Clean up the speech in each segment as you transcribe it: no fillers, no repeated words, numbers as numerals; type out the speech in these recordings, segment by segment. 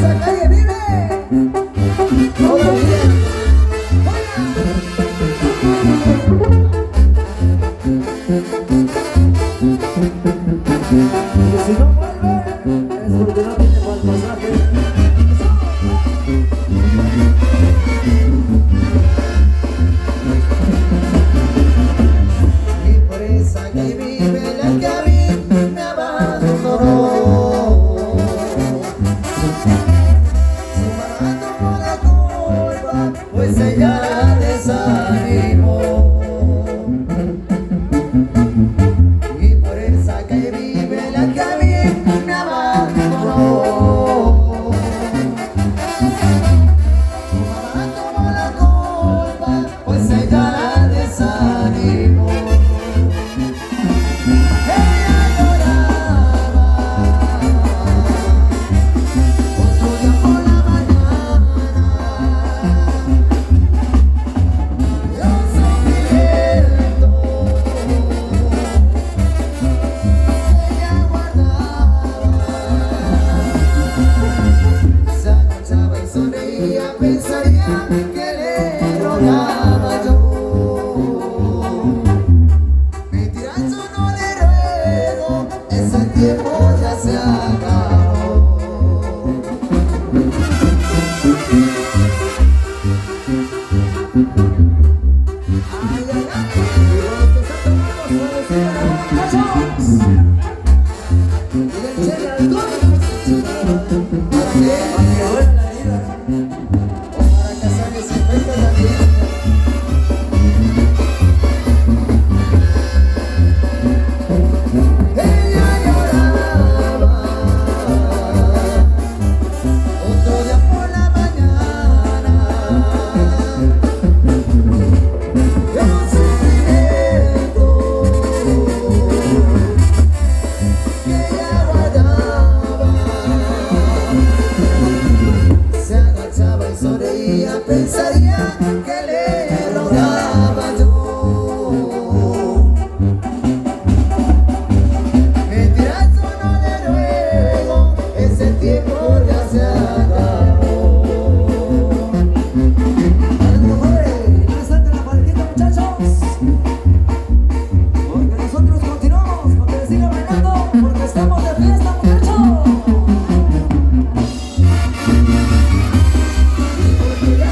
esa calle vive todavía. Y si no vuelve, es porque no tiene mal pasaje. Y por esa calle vive la que a mí me abandonó. Su mamá tomó la culpa, pues ella la desanimó. Y por esa calle vive la que a mí me abandonó. Su mamá tomó la culpa, pues ella la desanimó. Ella lloraba otro día por la mañana. Yo sufriendo, ella guardaba. Se agachaba y sonreía, pensaría que le rogaba yo. Mentira, yo no le ruego, ese tiempo ya se acabó. Ay, ay, ay, y los que están tomando suavecito, muchachos. Y le eché alcohol, ¿para qué? Para que duela la herida, o para que se desinfecte también. Ella lloraba otro día por la mañana. Yo sufrimiento que ella guardaba. Se agachaba y sonreía, pensaría que le rogaba yo. Mentira, yo no le ruego, ese tiempo ya se acabó. A las mujeres, no salten la paletita, muchachos, porque nosotros continuamos, porque sigan bailando, porque estamos de fiesta, muchachos. Porque ya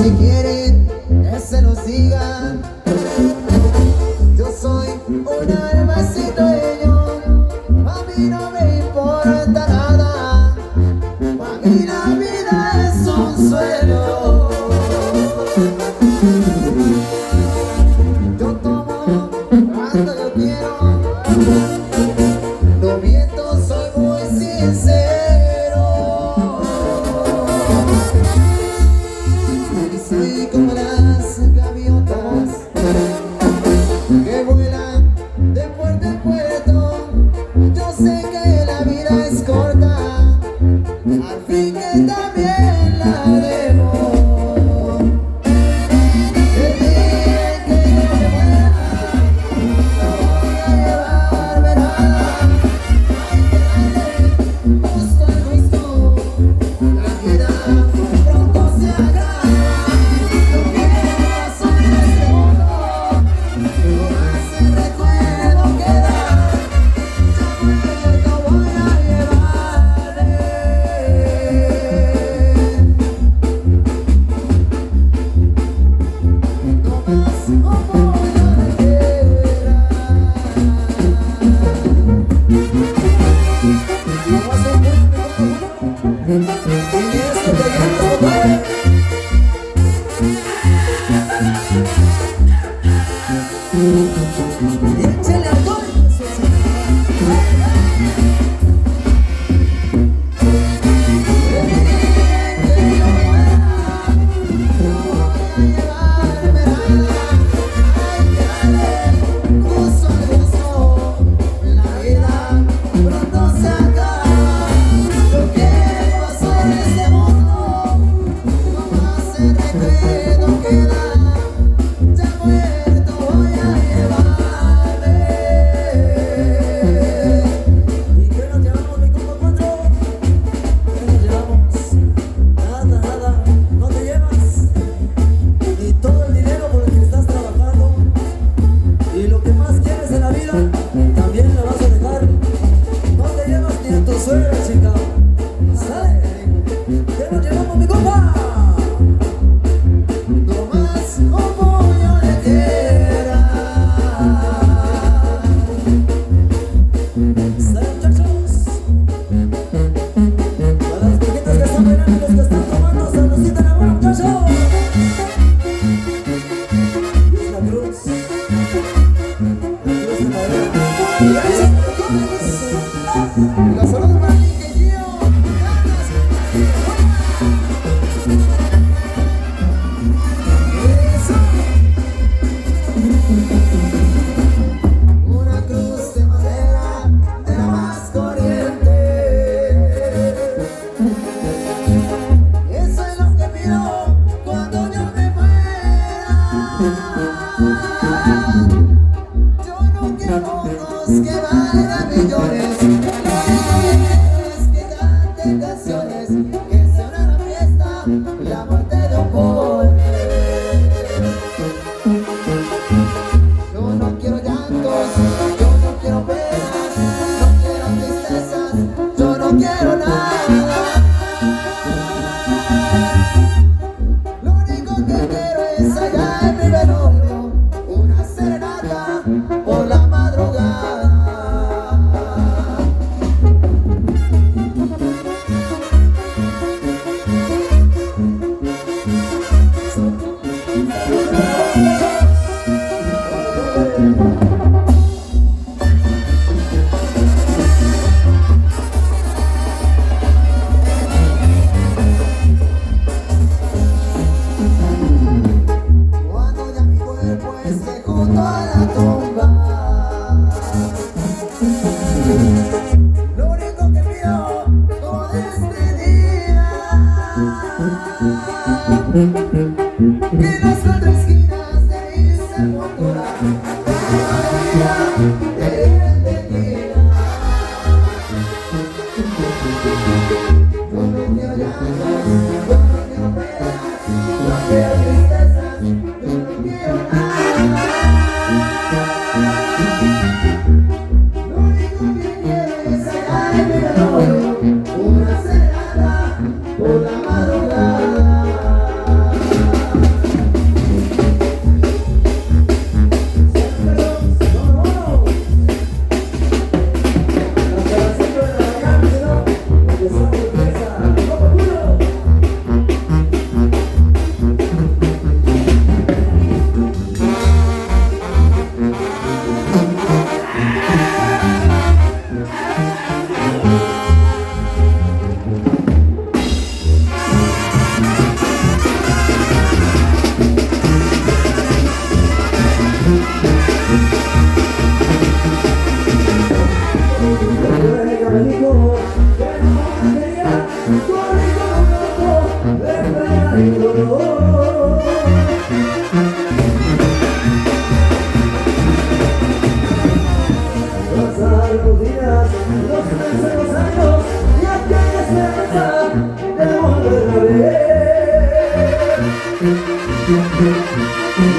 si quieren que se los diga, yo soy un alma sin dueño. A mí no me importa nada, a mí la vida es un sueño. Yo tomo cuando yo quiero, no miento, soy muy sincero. Y soy como las gaviotas que vuelan de puerto en puerto. Yo sé que la vida es corta, al fin que también la debo. El día en que yo me muera, no voy a llevarme nada. Hay que darle gusto al gusto, la vida pronto se acaba. Lo que pasó en este mundo, no más el recuerdo queda. Ya muerto voy a llevarme. No más como yo le quiera. No más y esto que ya no puede. Y échale alcohol. Una serenata por la madrugada.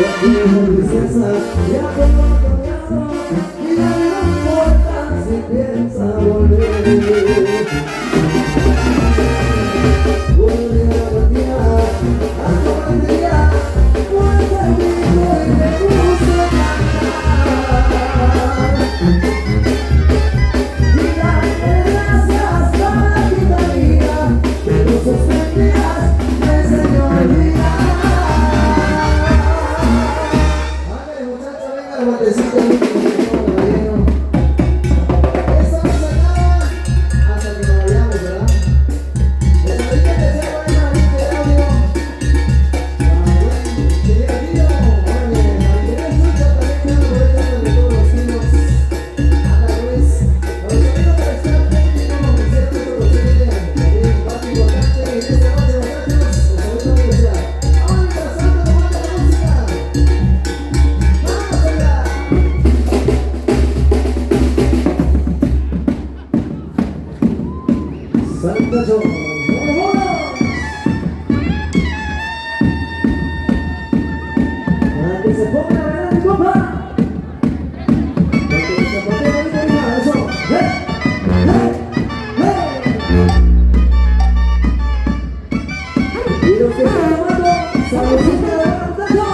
princesa, ya todo ha cambiado y ya no importa si piensa volver. Buen día, hasta buen día, buen amigo y me gusta cantar. Y darte gracias por la vida mía, que no suspendías, me enseñó a olvidar. Guantecito lindo, caballero. Eso no se acaba hasta que nos vayamos, ¿verdad? Les ahorita empecé a poner una lista de audio. Que divertido. Oye, Maribel Sucho también me por eso de todos los signos. Ana Luis. Los sonidos para estar técnicos que hicieron nuestro posible. También parte importante en este debate, muchachos. Los sonidos de la universidad. Vamos pasando tomando la música. Vamos allá. Santa Yo, ¡vámonos! Para que se ponga a bailar mi compa. Para que se ponga a bailar, eso. ¡Hey! Y los que están tomando, saludcita de Santa Yo.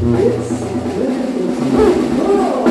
Ahí es. ¡Uno!